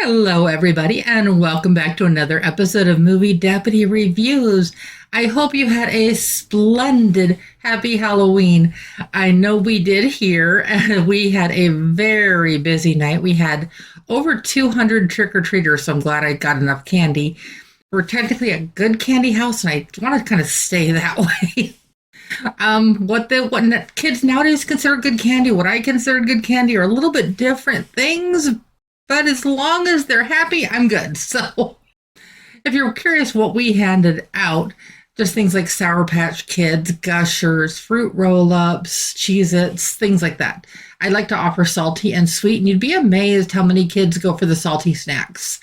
Hello, everybody, and welcome back to another episode of Movie Deputy Reviews. I hope you had a splendid happy Halloween. I know we did here, and we had a very busy night. We had over 200 trick-or-treaters, so I'm glad I got enough candy. We're technically a good candy house, and I want to kind of stay that way. What kids nowadays consider good candy, what I consider good candy, are a little bit different things. But as long as they're happy, I'm good. So if you're curious what we handed out, just things like Sour Patch Kids, Gushers, Fruit Roll-Ups, Cheez-Its, things like that. I like to offer salty and sweet, and you'd be amazed how many kids go for the salty snacks.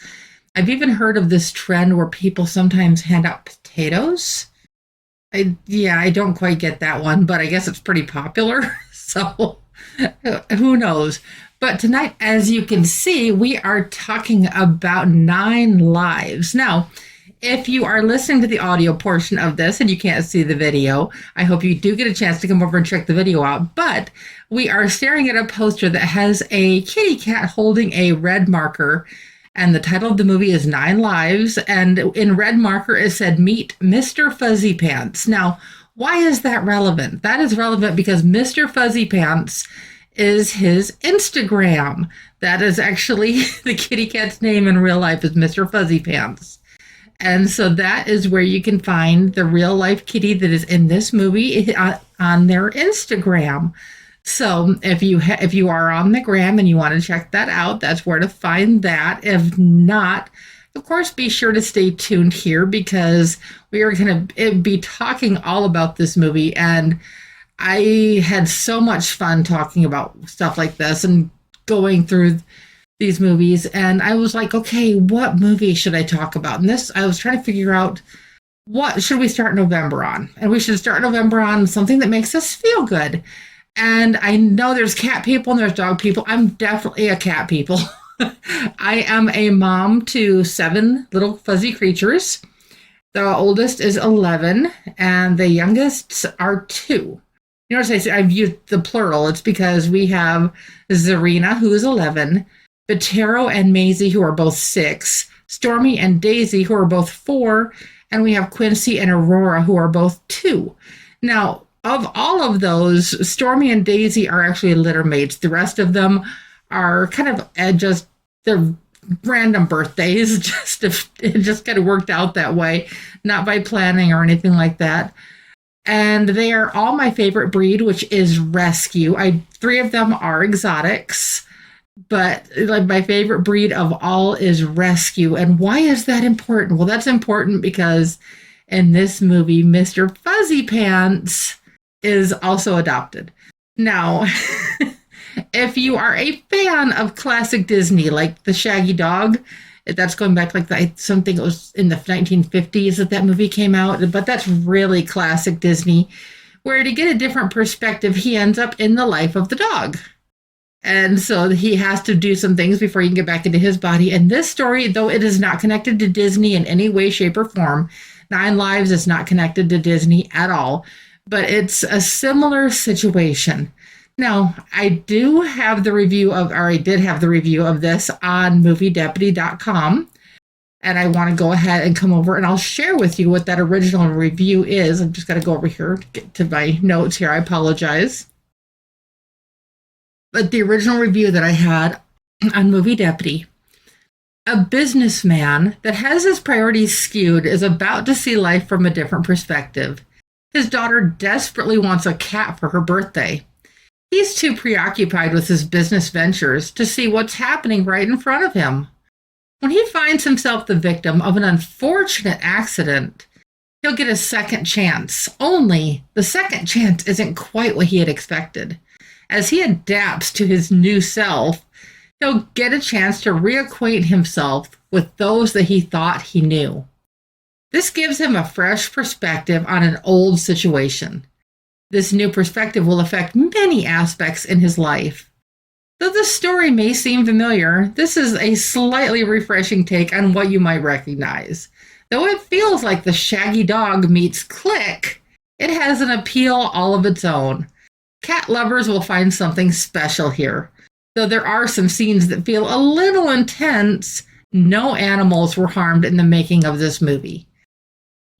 I've even heard of this trend where people sometimes hand out potatoes. I don't quite get that one, but I guess it's pretty popular. So who knows? But tonight, as you can see, we are talking about 9 Lives. Now, if you are listening to the audio portion of this and you can't see the video, I hope you do get a chance to come over and check the video out. But we are staring at a poster that has a kitty cat holding a red marker. And the title of the movie is 9 Lives. And in red marker, it said, "Meet Mr. Fuzzy Pants." Now, why is that relevant? That is relevant because Mr. Fuzzy Pants is his Instagram. That is actually the kitty cat's name in real life is Mr. Fuzzy Pants. And so that is where you can find the real life kitty that is in this movie on their Instagram. So if you are on the gram and you want to check that out, that's where to find that. If not, of course, be sure to stay tuned here because we are going to be talking all about this movie. And I had so much fun talking about stuff like this and going through these movies. And I was like, okay, what movie should I talk about? And I was trying to figure out what should we start November on? And we should start November on something that makes us feel good. And I know there's cat people and there's dog people. I'm definitely a cat people. I am a mom to 7 little fuzzy creatures. The oldest is 11 and the youngest are 2. You notice I've used the plural. It's because we have Zarina, who is 11, Batero and Maisie, who are both 6, Stormy and Daisy, who are both 4, and we have Quincy and Aurora, who are both 2. Now, of all of those, Stormy and Daisy are actually litter mates. The rest of them are kind of just they're random birthdays. It just kind of worked out that way, not by planning or anything like that. And they are all my favorite breed, which is rescue. 3 of them are exotics, but like my favorite breed of all is rescue. And why is that important? Well, that's important because in this movie, Mr. Fuzzy Pants is also adopted. Now, if you are a fan of classic Disney, like the Shaggy Dog, that's going back like something that was in the 1950s that movie came out, but that's really classic Disney, where to get a different perspective, he ends up in the life of the dog. And so he has to do some things before he can get back into his body. And this story, though it is not connected to Disney in any way, shape, or form, 9 Lives is not connected to Disney at all, but it's a similar situation. Now, I did have the review of this on moviedeputy.com, and I want to go ahead and come over and I'll share with you what that original review is. I'm just going to go over here to get to my notes here. I apologize. But the original review that I had on Movie Deputy, a businessman that has his priorities skewed is about to see life from a different perspective. His daughter desperately wants a cat for her birthday. He's too preoccupied with his business ventures to see what's happening right in front of him. When he finds himself the victim of an unfortunate accident, he'll get a second chance. Only the second chance isn't quite what he had expected. As he adapts to his new self, he'll get a chance to reacquaint himself with those that he thought he knew. This gives him a fresh perspective on an old situation. This new perspective will affect many aspects in his life. Though the story may seem familiar, this is a slightly refreshing take on what you might recognize. Though it feels like the Shaggy Dog meets Click, it has an appeal all of its own. Cat lovers will find something special here. Though there are some scenes that feel a little intense, No animals were harmed in the making of this movie,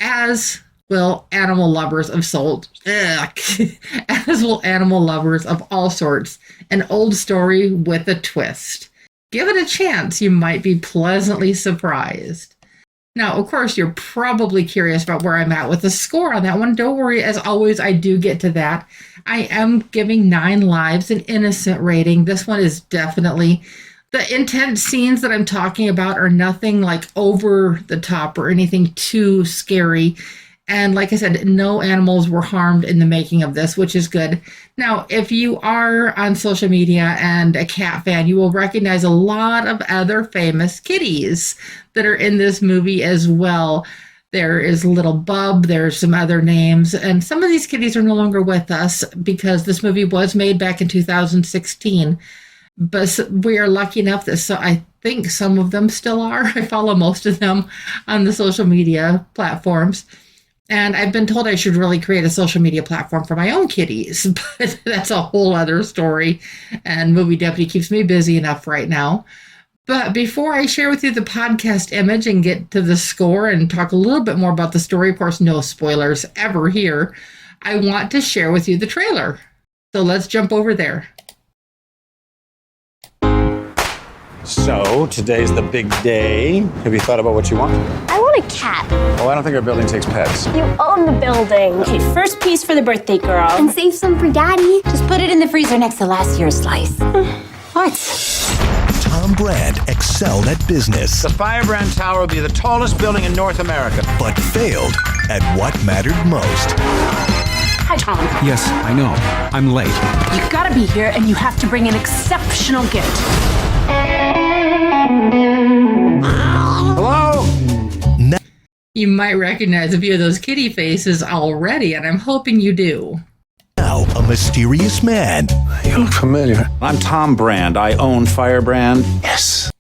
as will animal lovers of as will animal lovers of all sorts. An old story with a twist. Give it a chance. You might be pleasantly surprised. Now, of course, you're probably curious about where I'm at with the score on that one. Don't worry. As always, I do get to that. I am giving 9 lives an innocent rating. This one is definitely... The intense scenes that I'm talking about are nothing like over the top or anything too scary. And like I said, no animals were harmed in the making of this, which is good. Now, if you are on social media and a cat fan, you will recognize a lot of other famous kitties that are in this movie as well. There is Little Bub, there's some other names, and some of these kitties are no longer with us because this movie was made back in 2016. But we are lucky enough that I think some of them still are. I follow most of them on the social media platforms. And I've been told I should really create a social media platform for my own kitties, but that's a whole other story. And Movie Deputy keeps me busy enough right now. But before I share with you the podcast image and get to the score and talk a little bit more about the story, of course, no spoilers ever here, I want to share with you the trailer. So let's jump over there. So, today's the big day. Have you thought about what you want? I want a cat. Oh, I don't think our building takes pets. You own the building. Okay, first piece for the birthday girl. And save some for Daddy. Just put it in the freezer next to last year's slice. What? Tom Brand excelled at business. The Firebrand Tower will be the tallest building in North America. But failed at what mattered most. Hi, Tom. Yes, I know. I'm late. You gotta be here and you have to bring an exceptional gift. Hello? You might recognize a few of those kitty faces already, and I'm hoping you do. Now, a mysterious man. You look familiar. I'm Tom Brand. I own Firebrand. Yes.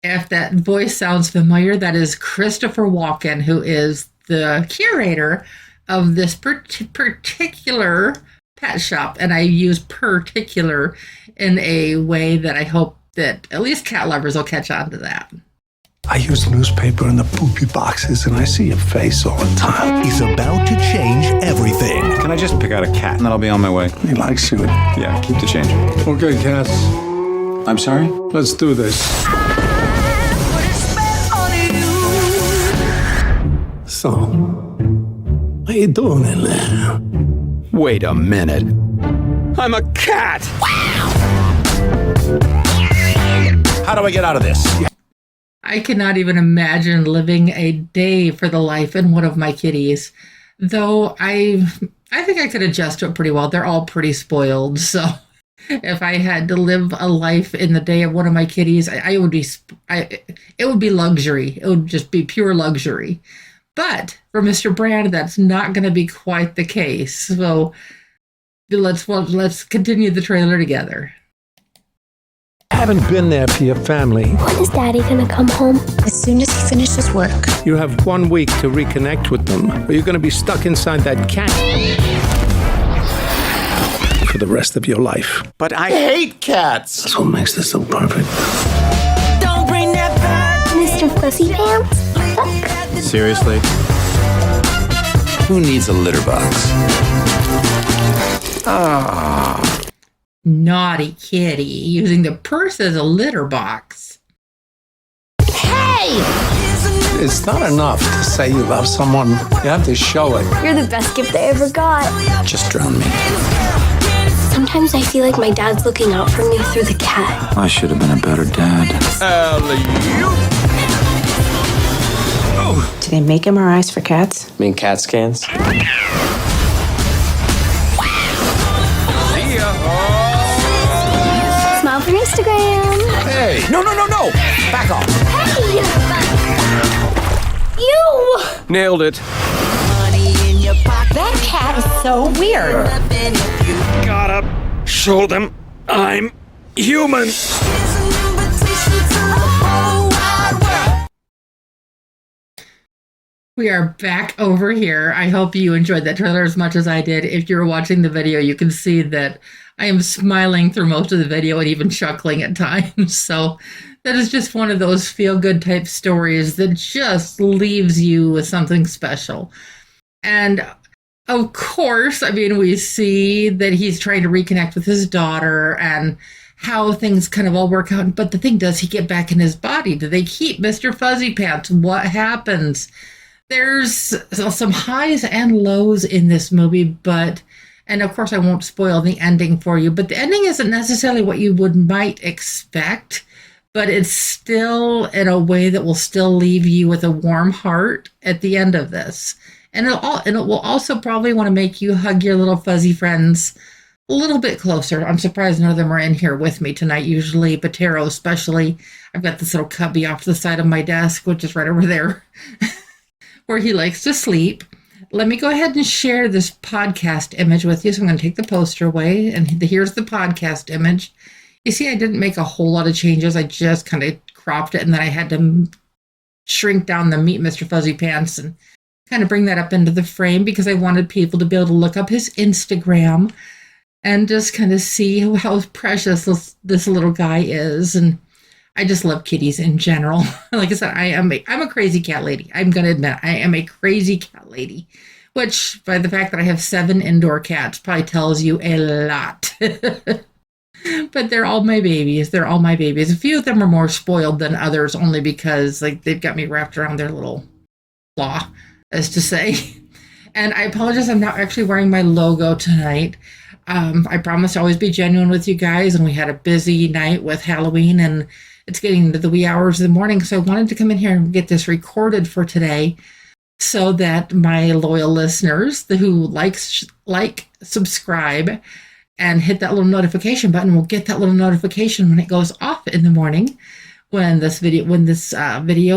If that voice sounds familiar, that is Christopher Walken, who is the curator of this particular pet shop. And I use particular in a way that I hope that at least cat lovers will catch on to that. I use the newspaper in the poopy boxes and I see your face all the time. Is about to change everything. Can I just pick out a cat and then I'll be on my way? He likes you. Yeah, keep the change. Okay, cats. I'm sorry? Let's do this. So, how you doing in there? Wait a minute. I'm a cat! How do I get out of this? I cannot even imagine living a day for the life in one of my kitties. Though I think I could adjust to it pretty well. They're all pretty spoiled. So if I had to live a life in the day of one of my kitties, it would be luxury. It would just be pure luxury. But for Mr. Brand, that's not going to be quite the case. So let's continue the trailer together. I haven't been there for your family. When is Daddy gonna come home? As soon as he finishes work. You have 1 week to reconnect with them, or you're gonna be stuck inside that cat for the rest of your life. But I hate cats. That's what makes this so perfect. Don't bring that back. Mr. Fussy Pants? Look. Seriously? Who needs a litter box? Naughty kitty, using the purse as a litter box. Hey! It's not enough to say you love someone. You have to show it. You're the best gift I ever got. Just drown me. Sometimes I feel like my dad's looking out for me through the cat. I should have been a better dad. Do they make MRIs for cats? I mean CAT scans? Smile for Instagram. Hey, no. Back off. Hey! You! Nailed it. That cat is so weird. Gotta show them I'm human. We are back over here. I hope you enjoyed that trailer as much as I did. If you're watching the video, you can see that I am smiling through most of the video and even chuckling at times. So that is just one of those feel-good type stories that just leaves you with something special. And of course, I mean, we see that he's trying to reconnect with his daughter and how things kind of all work out. But the thing, does he get back in his body? Do they keep Mr. Fuzzy Pants? What happens? There's some highs and lows in this movie, and of course I won't spoil the ending for you, but the ending isn't necessarily what you might expect, but it's still in a way that will still leave you with a warm heart at the end of this. And it will also probably want to make you hug your little fuzzy friends a little bit closer. I'm surprised none of them are in here with me tonight, usually, but Taro especially. I've got this little cubby off to the side of my desk, which is right over there, where he likes to sleep. Let me go ahead and share this podcast image with you. So I'm going to take the poster away, and here's the podcast image. You see, I didn't make a whole lot of changes. I just kind of cropped it, and then I had to shrink down the Meet Mr. Fuzzy Pants and kind of bring that up into the frame because I wanted people to be able to look up his Instagram and just kind of see how precious this little guy is. And I just love kitties in general. Like I said, I'm a crazy cat lady. I'm going to admit, I am a crazy cat lady, which by the fact that I have 7 indoor cats probably tells you a lot. But they're all my babies. They're all my babies. A few of them are more spoiled than others only because they've got me wrapped around their little claw, as to say. And I apologize, I'm not actually wearing my logo tonight. I promise to always be genuine with you guys, and we had a busy night with Halloween, and it's getting into the wee hours of the morning, so I wanted to come in here and get this recorded for today so that my loyal listeners who like, subscribe, and hit that little notification button will get that little notification when it goes off in the morning when this video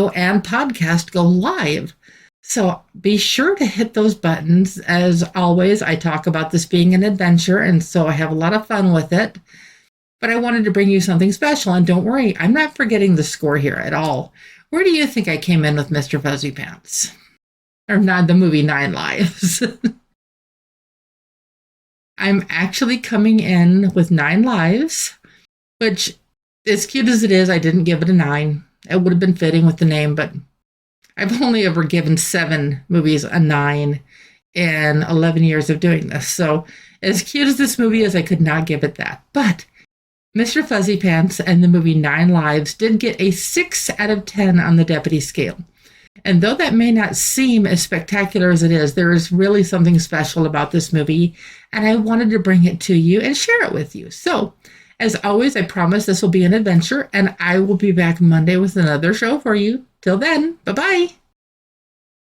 and podcast go live. So be sure to hit those buttons. As always, I talk about this being an adventure, and so I have a lot of fun with it. But I wanted to bring you something special, and don't worry, I'm not forgetting the score here at all. Where do you think I came in with Mr. Fuzzy Pants? Or not the movie 9 Lives. I'm actually coming in with 9 Lives, which, as cute as it is, I didn't give it a 9. It would have been fitting with the name, but I've only ever given 7 movies a 9 in 11 years of doing this. So as cute as this movie is, I could not give it that. But Mr. Fuzzy Pants and the movie 9 Lives did get a 6 out of 10 on the deputy scale. And though that may not seem as spectacular as it is, there is really something special about this movie, and I wanted to bring it to you and share it with you. So, as always, I promise this will be an adventure, and I will be back Monday with another show for you. Till then, bye-bye.